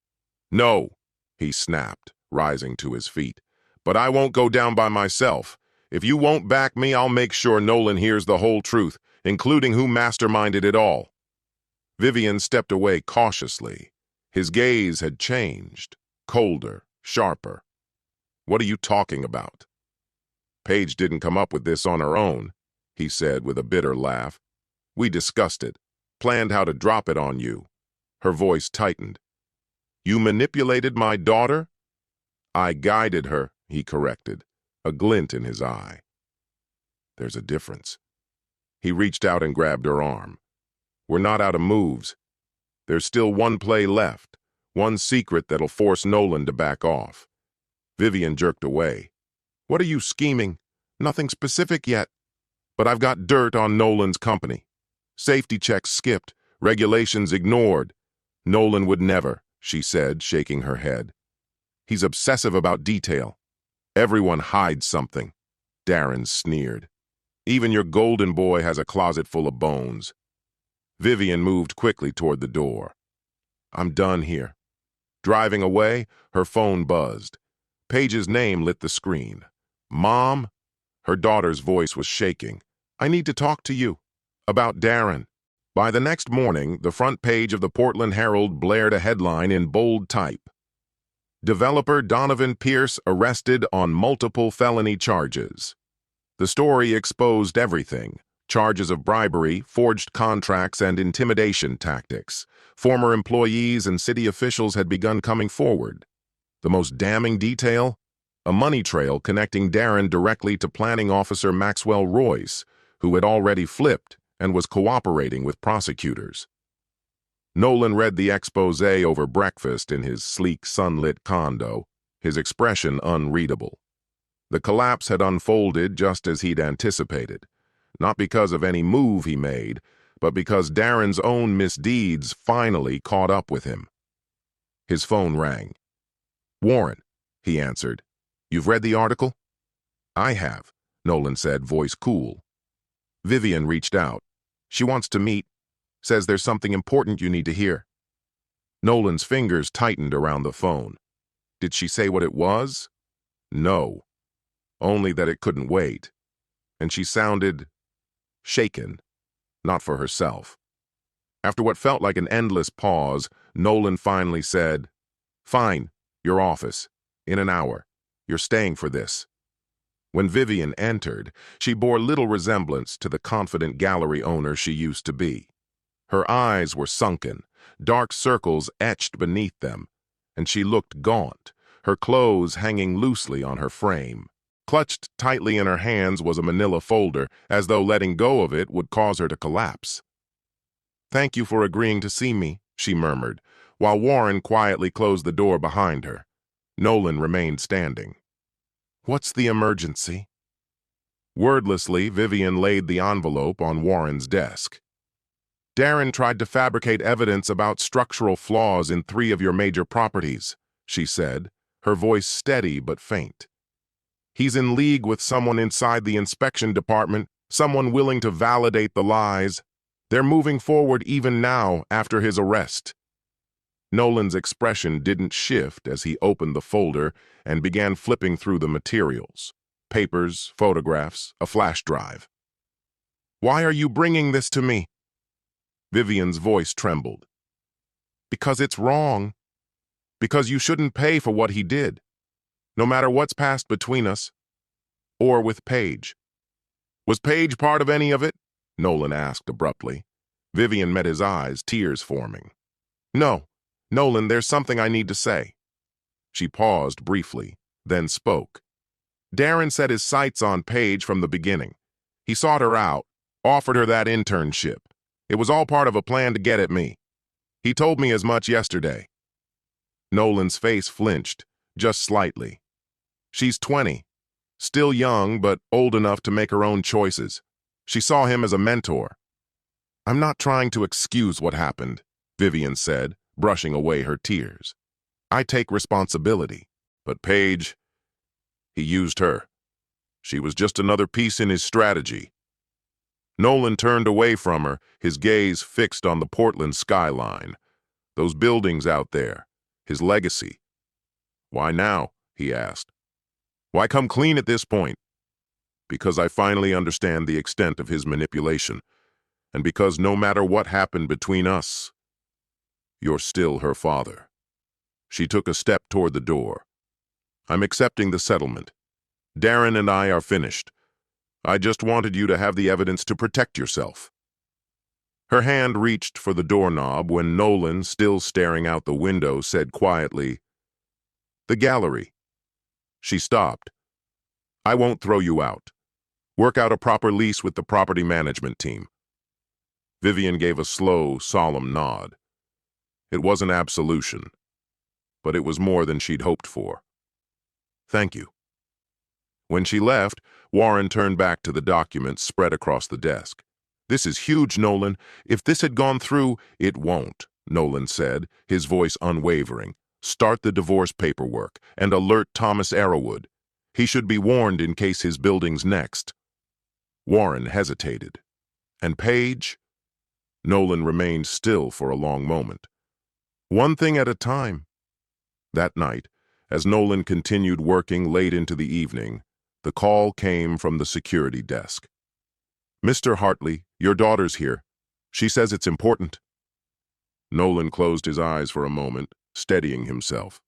"No," he snapped, rising to his feet. "But I won't go down by myself. If you won't back me, I'll make sure Nolan hears the whole truth, including who masterminded it all." Vivian stepped away cautiously. His gaze had changed, colder, sharper. "What are you talking about?" "Paige didn't come up with this on her own," he said with a bitter laugh. "We discussed it, planned how to drop it on you." Her voice tightened. "You manipulated my daughter?" "I guided her," he corrected, a glint in his eye. "There's a difference." He reached out and grabbed her arm. "We're not out of moves. There's still one play left, one secret that'll force Nolan to back off." Vivian jerked away. "What are you scheming? Nothing specific yet. But I've got dirt on Nolan's company. Safety checks skipped, regulations ignored." "Nolan would never," she said, shaking her head. "He's obsessive about detail. Everyone hides something." Darren sneered. "Even your golden boy has a closet full of bones." Vivian moved quickly toward the door. "I'm done here." Driving away, her phone buzzed. Paige's name lit the screen. "Mom?" Her daughter's voice was shaking. "I need to talk to you. About Darren." By the next morning, the front page of the Portland Herald blared a headline in bold type. "Developer Donovan Pierce arrested on multiple felony charges." The story exposed everything: charges of bribery, forged contracts, and intimidation tactics. Former employees and city officials had begun coming forward. The most damning detail? A money trail connecting Darren directly to planning officer Maxwell Royce, who had already flipped and was cooperating with prosecutors. Nolan read the expose over breakfast in his sleek, sunlit condo, his expression unreadable. The collapse had unfolded just as he'd anticipated, not because of any move he made, but because Darren's own misdeeds finally caught up with him. His phone rang. "Warren," he answered. "You've read the article?" "I have," Nolan said, voice cool. "Vivian reached out. She wants to meet, says there's something important you need to hear." Nolan's fingers tightened around the phone. Did she say what it was? No. Only that it couldn't wait. And she sounded shaken, not for herself. After what felt like an endless pause, Nolan finally said, "Fine, your office. In an hour. You're staying for this." When Vivian entered, she bore little resemblance to the confident gallery owner she used to be. Her eyes were sunken, dark circles etched beneath them, and she looked gaunt, her clothes hanging loosely on her frame. Clutched tightly in her hands was a manila folder, as though letting go of it would cause her to collapse. "Thank you for agreeing to see me," she murmured, while Warren quietly closed the door behind her. Nolan remained standing. "What's the emergency?" Wordlessly, Vivian laid the envelope on Warren's desk. "Darren tried to fabricate evidence about structural flaws in 3 of your major properties," she said, her voice steady but faint. "He's in league with someone inside the inspection department, someone willing to validate the lies. They're moving forward even now after his arrest." Nolan's expression didn't shift as he opened the folder and began flipping through the materials. Papers, photographs, a flash drive. "Why are you bringing this to me?" Vivian's voice trembled. "Because it's wrong," Because you shouldn't pay for what he did, no matter what's passed between us, or with Paige. Was Paige part of any of it? Nolan asked abruptly. Vivian met his eyes, tears forming. No, Nolan, there's something I need to say. She paused briefly, then spoke. Darren set his sights on Paige from the beginning. He sought her out, offered her that internship. It was all part of a plan to get at me. He told me as much yesterday. Nolan's face flinched, just slightly. She's 20, still young, but old enough to make her own choices. She saw him as a mentor. I'm not trying to excuse what happened, Vivian said, brushing away her tears. I take responsibility. But Paige, he used her. She was just another piece in his strategy. Nolan turned away from her, his gaze fixed on the Portland skyline. Those buildings out there, his legacy. Why now? He asked. Why come clean at this point? Because I finally understand the extent of his manipulation, and because no matter what happened between us, you're still her father. She took a step toward the door. I'm accepting the settlement. Darren and I are finished. I just wanted you to have the evidence to protect yourself. Her hand reached for the doorknob when Nolan, still staring out the window, said quietly, The gallery. She stopped. I won't throw you out. Work out a proper lease with the property management team. Vivian gave a slow, solemn nod. It wasn't absolution, but it was more than she'd hoped for. Thank you. When she left, Warren turned back to the documents spread across the desk. This is huge, Nolan. If this had gone through, it won't, Nolan said, his voice unwavering. Start the divorce paperwork and alert Thomas Arrowood. He should be warned in case his building's next. Warren hesitated. And Paige? Nolan remained still for a long moment. One thing at a time. That night, as Nolan continued working late into the evening, the call came from the security desk. Mr. Hartley, your daughter's here. She says it's important. Nolan closed his eyes for a moment, steadying himself.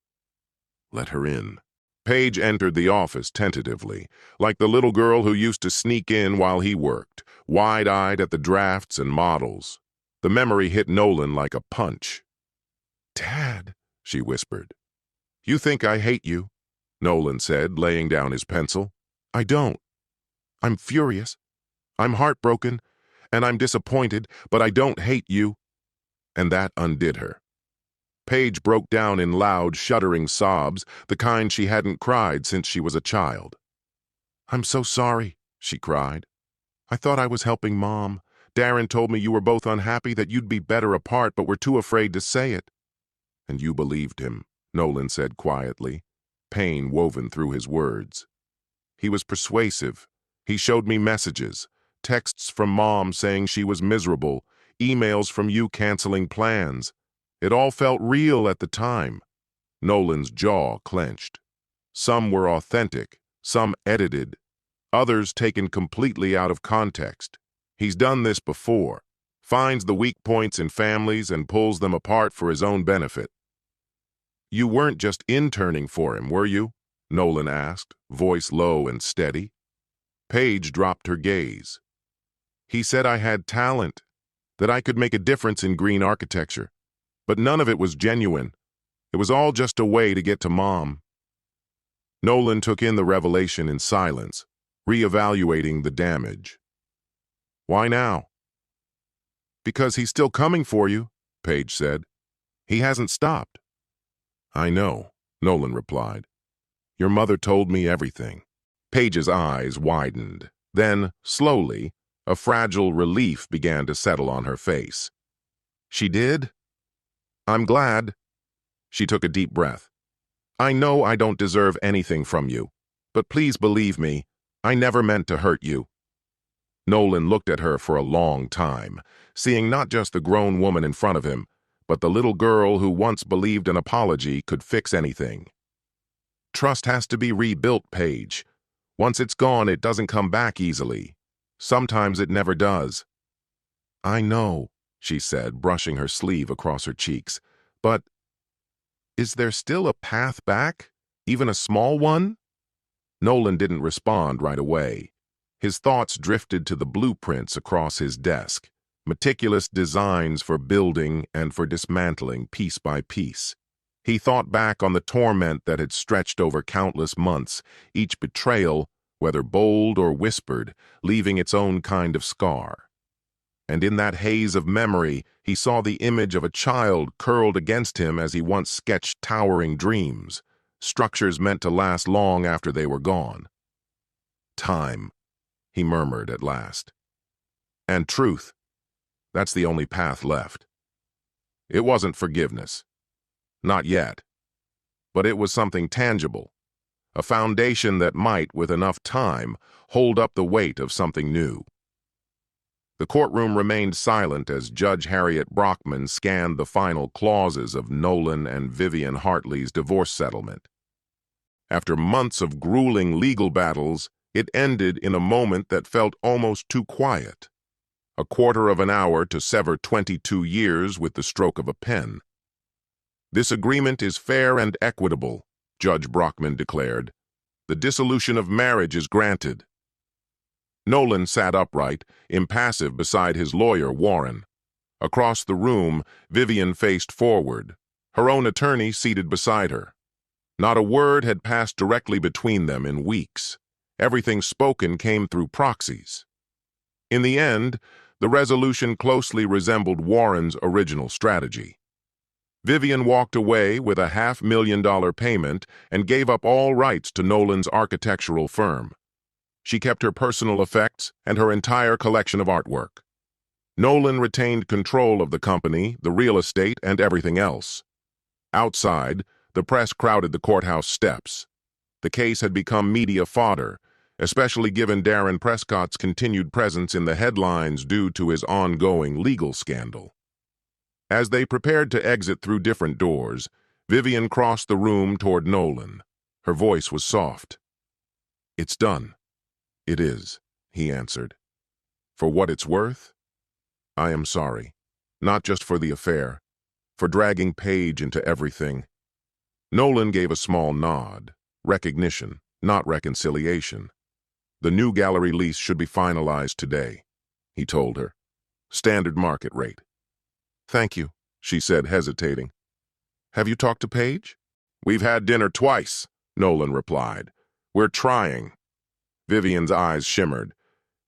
Let her in. Paige entered the office tentatively, like the little girl who used to sneak in while he worked, wide-eyed at the drafts and models. The memory hit Nolan like a punch. Dad, she whispered. You think I hate you, Nolan said, laying down his pencil. I don't. I'm furious. I'm heartbroken, and I'm disappointed, but I don't hate you. And that undid her. Paige broke down in loud, shuddering sobs, the kind she hadn't cried since she was a child. I'm so sorry, she cried. I thought I was helping Mom. Darren told me you were both unhappy, that you'd be better apart, but were too afraid to say it. And you believed him, Nolan said quietly, pain woven through his words. He was persuasive. He showed me messages, texts from Mom saying she was miserable, emails from you canceling plans. It all felt real at the time. Nolan's jaw clenched. Some were authentic, some edited, others taken completely out of context. He's done this before, finds the weak points in families and pulls them apart for his own benefit. You weren't just interning for him, were you? Nolan asked, voice low and steady. Paige dropped her gaze. He said I had talent, that I could make a difference in green architecture. But none of it was genuine. It was all just a way to get to Mom. Nolan took in the revelation in silence, reevaluating the damage. Why now? Because he's still coming for you, Paige said. He hasn't stopped. I know, Nolan replied. Your mother told me everything. Paige's eyes widened. Then, slowly, a fragile relief began to settle on her face. She did? I'm glad. She took a deep breath. I know I don't deserve anything from you, but please believe me, I never meant to hurt you. Nolan looked at her for a long time, seeing not just the grown woman in front of him, but the little girl who once believed an apology could fix anything. Trust has to be rebuilt, Paige. Once it's gone, it doesn't come back easily. Sometimes it never does. I know, she said, brushing her sleeve across her cheeks. But Is there still a path back? Even a small one? Nolan didn't respond right away. His thoughts drifted to the blueprints across his desk, meticulous designs for building and for dismantling piece by piece. He thought back on the torment that had stretched over countless months, each betrayal, whether bold or whispered, leaving its own kind of scar. And in that haze of memory, he saw the image of a child curled against him as he once sketched towering dreams, structures meant to last long after they were gone. Time, he murmured at last. And truth, that's the only path left. It wasn't forgiveness. Not yet. But it was something tangible, a foundation that might, with enough time, hold up the weight of something new. The courtroom remained silent as Judge Harriet Brockman scanned the final clauses of Nolan and Vivian Hartley's divorce settlement. After months of grueling legal battles, it ended in a moment that felt almost too quiet. A quarter of an hour to sever 22 years with the stroke of a pen. This agreement is fair and equitable, Judge Brockman declared. The dissolution of marriage is granted. Nolan sat upright, impassive beside his lawyer, Warren. Across the room, Vivian faced forward, her own attorney seated beside her. Not a word had passed directly between them in weeks. Everything spoken came through proxies. In the end, the resolution closely resembled Warren's original strategy. Vivian walked away with a $500,000 payment and gave up all rights to Nolan's architectural firm. She kept her personal effects and her entire collection of artwork. Nolan retained control of the company, the real estate, and everything else. Outside, the press crowded the courthouse steps. The case had become media fodder, especially given Darren Prescott's continued presence in the headlines due to his ongoing legal scandal. As they prepared to exit through different doors, Vivian crossed the room toward Nolan. Her voice was soft. "It's done." "It is," he answered. "For what it's worth, I am sorry. Not just for the affair, for dragging Paige into everything." Nolan gave a small nod. Recognition, not reconciliation. "The new gallery lease should be finalized today," he told her. "Standard market rate." "Thank you," she said, hesitating. "Have you talked to Paige?" "We've had dinner twice," Nolan replied. "We're trying." Vivian's eyes shimmered.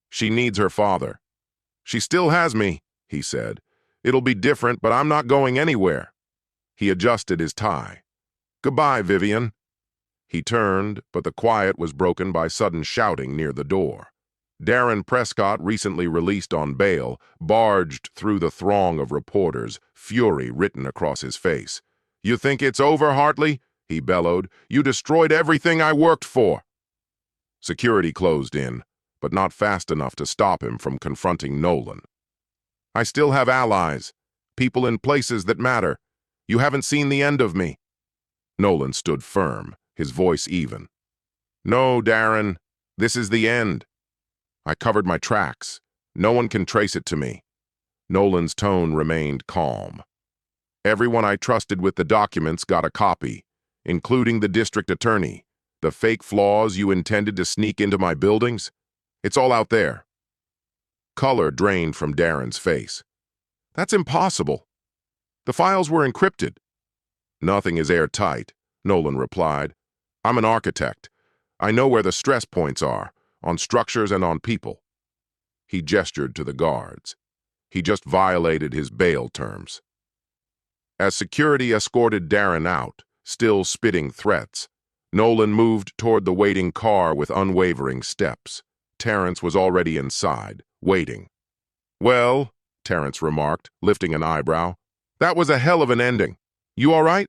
"She needs her father." "She still has me," he said. "It'll be different, but I'm not going anywhere." He adjusted his tie. "Goodbye, Vivian." He turned, but the quiet was broken by sudden shouting near the door. Darren Prescott, recently released on bail, barged through the throng of reporters, fury written across his face. "You think it's over, Hartley?" he bellowed. "You destroyed everything I worked for." Security closed in, but not fast enough to stop him from confronting Nolan. "I still have allies, people in places that matter. You haven't seen the end of me." Nolan stood firm, his voice even. "No, Darren, this is the end. I covered my tracks. No one can trace it to me." Nolan's tone remained calm. "Everyone I trusted with the documents got a copy, including the district attorney. The fake flaws you intended to sneak into my buildings, it's all out there." Color drained from Darren's face. "That's impossible. The files were encrypted." "Nothing is airtight," Nolan replied. "I'm an architect. I know where the stress points are, on structures and on people." He gestured to the guards. He just violated his bail terms. As security escorted Darren out, still spitting threats, Nolan moved toward the waiting car with unwavering steps. Terrence was already inside, waiting. "Well," Terrence remarked, lifting an eyebrow, "that was a hell of an ending. You all right?"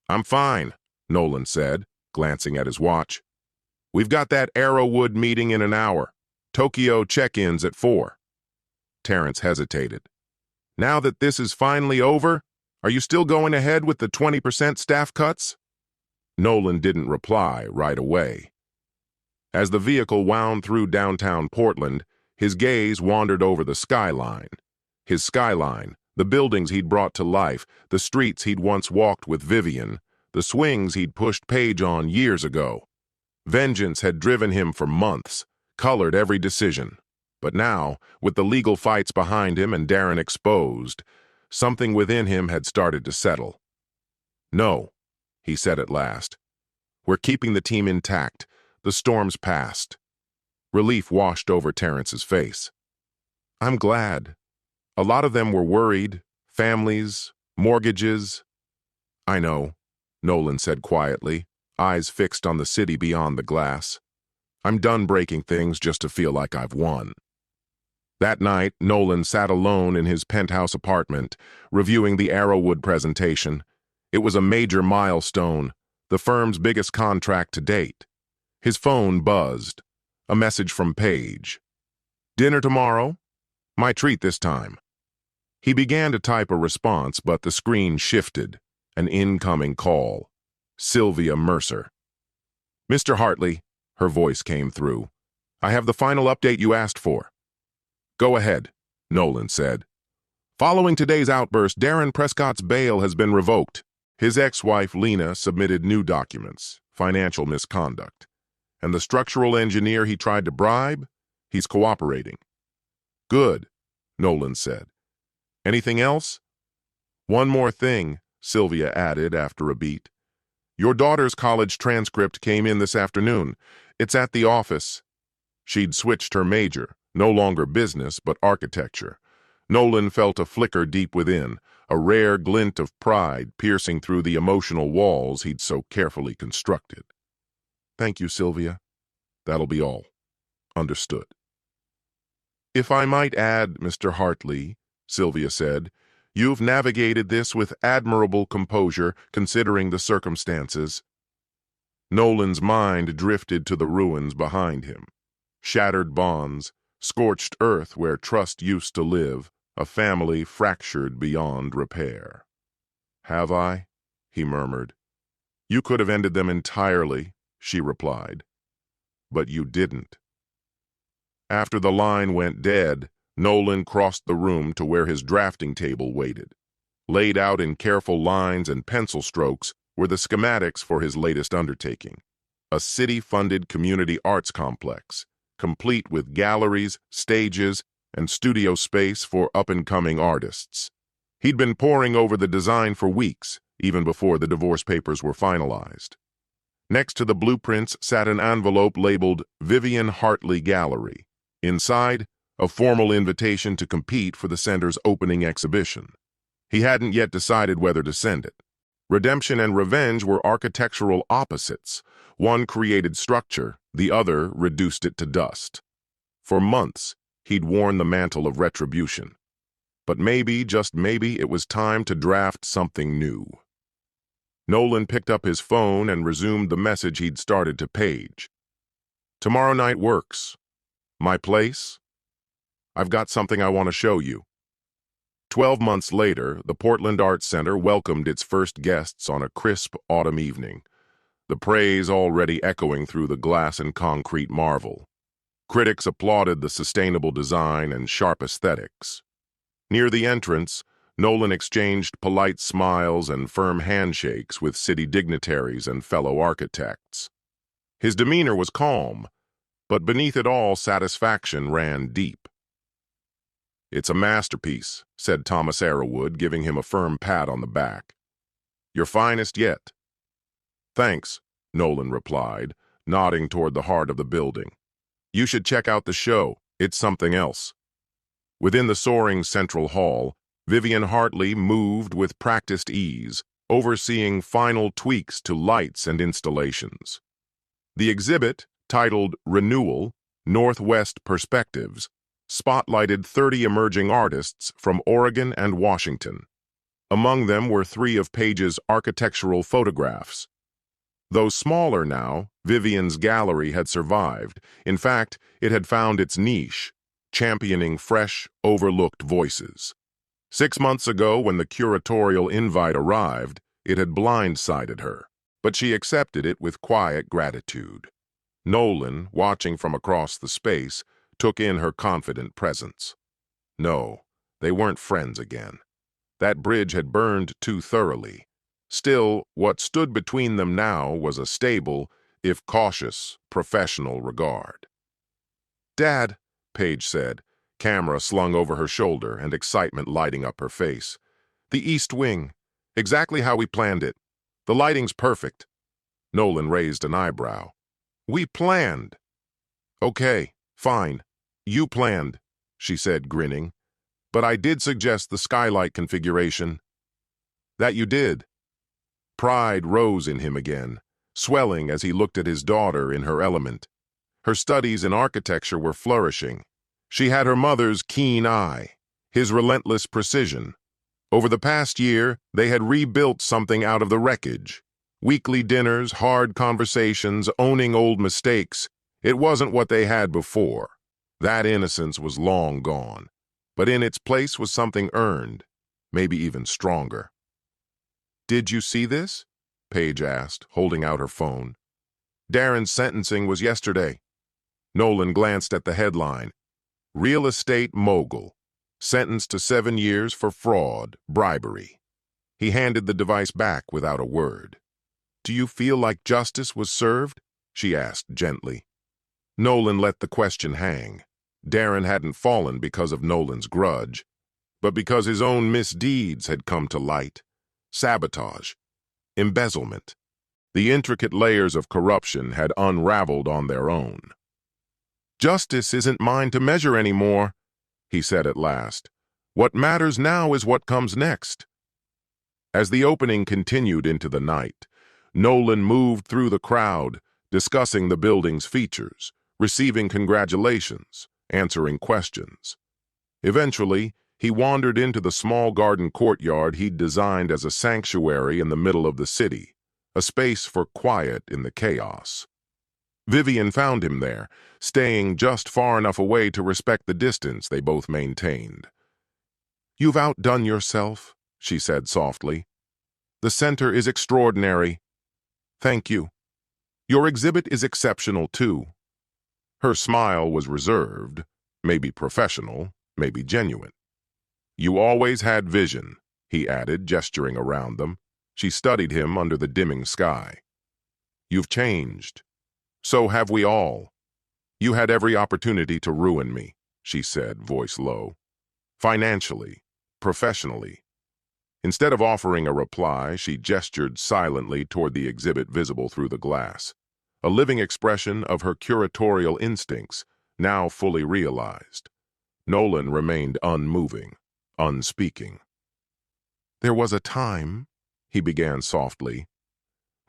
"I'm fine," Nolan said, glancing at his watch. "We've got that Arrowwood meeting in an hour. Tokyo check-ins at 4. Terrence hesitated. "Now that this is finally over, are you still going ahead with the 20% staff cuts?" Nolan didn't reply right away. As the vehicle wound through downtown Portland, his gaze wandered over the skyline. His skyline, The buildings he'd brought to life, the streets he'd once walked with Vivian, the swings he'd pushed Paige on years ago. Vengeance had driven him for months, colored every decision. But now, with the legal fights behind him and Darren exposed, something within him had started to settle. "No," he said at last. "We're keeping the team intact. The storm's passed." Relief washed over Terrence's face. "I'm glad. A lot of them were worried. Families, mortgages." "I know," Nolan said quietly, eyes fixed on the city beyond the glass. "I'm done breaking things just to feel like I've won." That night, Nolan sat alone in his penthouse apartment, reviewing the Arrowwood presentation. It was a major milestone, the firm's biggest contract to date. His phone buzzed. A message from Paige. "Dinner tomorrow? My treat this time." He began to type a response, but the screen shifted. An incoming call. Sylvia Mercer. "Mr. Hartley," her voice came through. "I have the final update you asked for." "Go ahead," Nolan said. "Following today's outburst, Darren Prescott's bail has been revoked. His ex-wife, Lena, submitted new documents, financial misconduct. And the structural engineer he tried to bribe, he's cooperating." "Good," Nolan said. "Anything else?" "One more thing," Sylvia added after a beat. "Your daughter's college transcript came in this afternoon. It's at the office." She'd switched her major, no longer business, but architecture. Nolan felt a flicker deep within, a rare glint of pride piercing through the emotional walls he'd so carefully constructed. "Thank you, Sylvia. That'll be all." "Understood." "If I might add, Mr. Hartley," Sylvia said, "you've navigated this with admirable composure, considering the circumstances." Nolan's mind drifted to the ruins behind him. Shattered bonds, scorched earth where trust used to live, a family fractured beyond repair. "Have I?" he murmured. "You could have ended them entirely," she replied. "But you didn't." After the line went dead, Nolan crossed the room to where his drafting table waited. Laid out in careful lines and pencil strokes were the schematics for his latest undertaking. A city-funded community arts complex, complete with galleries, stages, and studio space for up-and-coming artists. He'd been poring over the design for weeks, even before the divorce papers were finalized. Next to the blueprints sat an envelope labeled Vivian Hartley Gallery. Inside, a formal invitation to compete for the center's opening exhibition. He hadn't yet decided whether to send it. Redemption and revenge were architectural opposites. One created structure, the other reduced it to dust. For months, he'd worn the mantle of retribution. But maybe, just maybe, it was time to draft something new. Nolan picked up his phone and resumed the message he'd started to Paige. "Tomorrow night works. My place? I've got something I want to show you." 12 months later, the Portland Arts Center welcomed its first guests on a crisp autumn evening, the praise already echoing through the glass and concrete marvel. Critics applauded the sustainable design and sharp aesthetics. Near the entrance, Nolan exchanged polite smiles and firm handshakes with city dignitaries and fellow architects. His demeanor was calm, but beneath it all, satisfaction ran deep. "It's a masterpiece," said Thomas Arrowwood, giving him a firm pat on the back. "Your finest yet." "Thanks," Nolan replied, nodding toward the heart of the building. "You should check out the show. It's something else." Within the soaring central hall, Vivian Hartley moved with practiced ease, overseeing final tweaks to lights and installations. The exhibit, titled Renewal, Northwest Perspectives, spotlighted 30 emerging artists from Oregon and Washington. Among them were 3 of Paige's architectural photographs. Though smaller now, Vivian's gallery had survived. In fact, it had found its niche, championing fresh, overlooked voices. 6 months ago, when the curatorial invite arrived, it had blindsided her, but she accepted it with quiet gratitude. Nolan, watching from across the space, took in her confident presence. No, they weren't friends again. That bridge had burned too thoroughly. Still, what stood between them now was a stable, if cautious, professional regard. "Dad," Paige said, camera slung over her shoulder and excitement lighting up her face. "The East Wing. Exactly how we planned it. The lighting's perfect." Nolan raised an eyebrow. "We planned." "Okay, fine. You planned," she said, grinning. "But I did suggest the skylight configuration." "That you did." Pride rose in him again, swelling as he looked at his daughter in her element. Her studies in architecture were flourishing. She had her mother's keen eye, his relentless precision. Over the past year, they had rebuilt something out of the wreckage. Weekly dinners, hard conversations, owning old mistakes. It wasn't what they had before. That innocence was long gone. But in its place was something earned, maybe even stronger. "Did you see this?" Paige asked, holding out her phone. "Darren's sentencing was yesterday." Nolan glanced at the headline. "Real estate mogul. Sentenced to 7 years for fraud, bribery." He handed the device back without a word. "Do you feel like justice was served?" she asked gently. Nolan let the question hang. Darren hadn't fallen because of Nolan's grudge, but because his own misdeeds had come to light. Sabotage, embezzlement. The intricate layers of corruption had unraveled on their own. "Justice isn't mine to measure anymore," he said at last. "What matters now is what comes next." As the opening continued into the night, Nolan moved through the crowd, discussing the building's features, receiving congratulations, answering questions. Eventually, he wandered into the small garden courtyard he'd designed as a sanctuary in the middle of the city, a space for quiet in the chaos. Vivian found him there, staying just far enough away to respect the distance they both maintained. "You've outdone yourself," she said softly. "The center is extraordinary. Thank you. Your exhibit is exceptional, too." Her smile was reserved, maybe professional, maybe genuine. "You always had vision," he added, gesturing around them. She studied him under the dimming sky. "You've changed. So have we all. You had every opportunity to ruin me," she said, voice low. "Financially, professionally." Instead of offering a reply, she gestured silently toward the exhibit visible through the glass, a living expression of her curatorial instincts, now fully realized. Nolan remained unmoving, unspeaking. "There was a time," he began softly,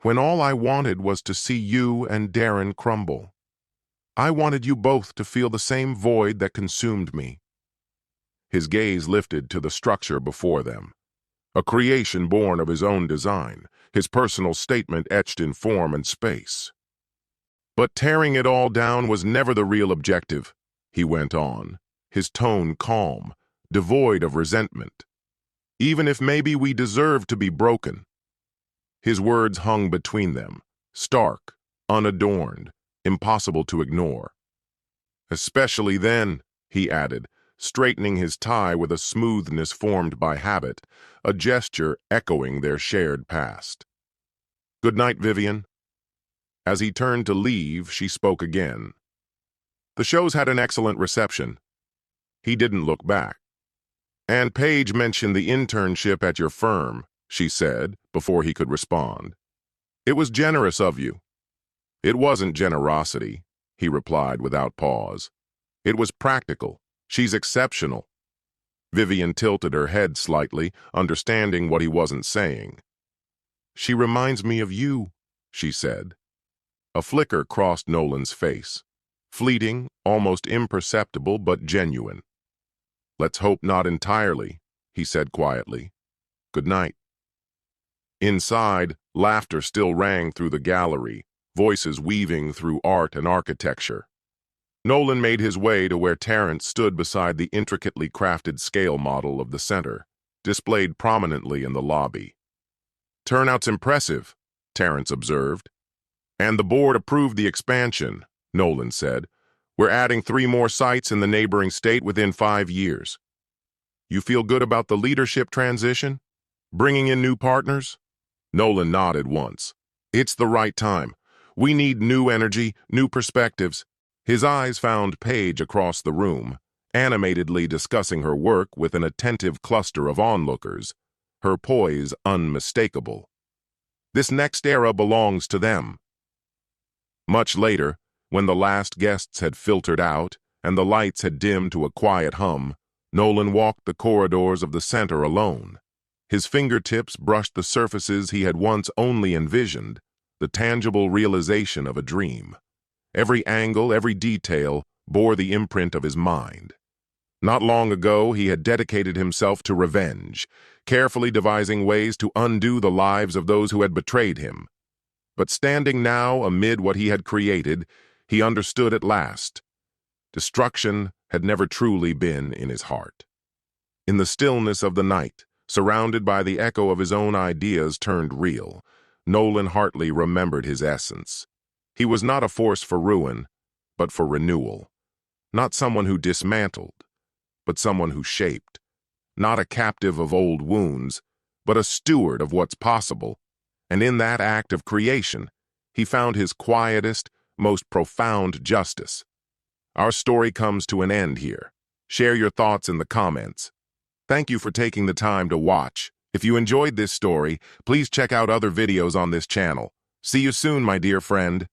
"when all I wanted was to see you and Darren crumble. I wanted you both to feel the same void that consumed me." His gaze lifted to the structure before them, a creation born of his own design, his personal statement etched in form and space. "But tearing it all down was never the real objective," he went on, his tone calm, devoid of resentment. "Even if maybe we deserve to be broken." His words hung between them, stark, unadorned, impossible to ignore. "Especially then," he added, straightening his tie with a smoothness formed by habit, a gesture echoing their shared past. "Good night, Vivian." As he turned to leave, she spoke again. "The show's had an excellent reception." He didn't look back. "And Paige mentioned the internship at your firm," she said, before he could respond. "It was generous of you." "It wasn't generosity," he replied without pause. "It was practical. She's exceptional." Vivian tilted her head slightly, understanding what he wasn't saying. "She reminds me of you," she said. A flicker crossed Nolan's face. Fleeting, almost imperceptible, but genuine. "Let's hope not entirely," he said quietly. "Good night." Inside, laughter still rang through the gallery, voices weaving through art and architecture. Nolan made his way to where Terrence stood beside the intricately crafted scale model of the center, displayed prominently in the lobby. "Turnout's impressive," Terrence observed. "And the board approved the expansion," Nolan said. "We're adding 3 more sites in the neighboring state within 5 years." You feel good about the leadership transition? Bringing in new partners? Nolan nodded once. It's the right time. We need new energy, new perspectives. His eyes found Paige across the room, animatedly discussing her work with an attentive cluster of onlookers, her poise unmistakable. This next era belongs to them. Much later, when the last guests had filtered out and the lights had dimmed to a quiet hum, Nolan walked the corridors of the center alone. His fingertips brushed the surfaces he had once only envisioned, the tangible realization of a dream. Every angle, every detail bore the imprint of his mind. Not long ago, he had dedicated himself to revenge, carefully devising ways to undo the lives of those who had betrayed him. But standing now amid what he had created, he understood at last. Destruction had never truly been in his heart. In the stillness of the night, surrounded by the echo of his own ideas turned real, Nolan Hartley remembered his essence. He was not a force for ruin, but for renewal. Not someone who dismantled, but someone who shaped. Not a captive of old wounds, but a steward of what's possible. And in that act of creation, he found his quietest, most profound justice. Our story comes to an end here. Share your thoughts in the comments. Thank you for taking the time to watch. If you enjoyed this story, please check out other videos on this channel. See you soon, my dear friend.